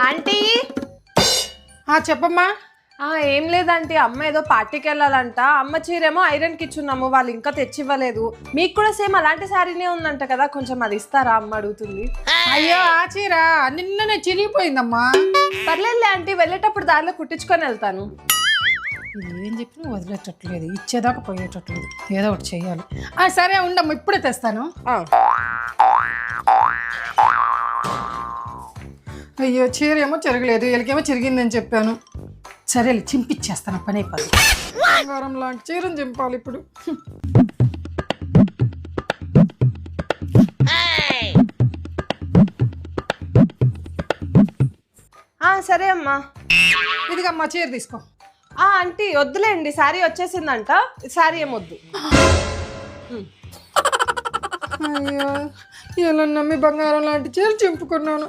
Aunty చెప్పమ్మా. ఏం లేదంటే అమ్మ ఏదో పార్టీకి వెళ్ళాలంట. అమ్మ చీరేమో ఐరన్కి ఇచ్చున్నాము, వాళ్ళు ఇంకా తెచ్చివ్వలేదు. మీకు కూడా సేమ్ అలాంటి శారీనే ఉందంట కదా, కొంచెం అది ఇస్తారా అమ్మ అడుగుతుంది. అయ్యో ఆ చీర నిన్ననే చిరిగిపోయిందమ్మా. పర్లేదులే ఆంటీ, వెళ్ళేటప్పుడు దారిలో కుట్టించుకొని వెళ్తాను. ఏం చెప్పినా వదిలేటట్లేదు, ఇచ్చేదాకా పోయేటట్లేదు, ఏదో ఒకటి చెయ్యాలి. సరే ఉండమ్మా, ఇప్పుడే తెస్తాను. అయ్యో చీర ఏమో చెరగలేదు, వీళ్ళకేమో చిరిగిందని చెప్పాను. సరే చింపిచ్చేస్తాను, పని అయిపోదు. బంగారం లాంటి చీరను చింపాలి ఇప్పుడు. సరే అమ్మా, ఇదిగమ్మా చీర తీసుకో. ఆంటీ వద్దులేండి, శారీ వచ్చేసిందంట, శారీ ఏమొద్దు. అయ్యో ఇలా నమ్మి బంగారం లాంటి చీర చింపుకున్నాను.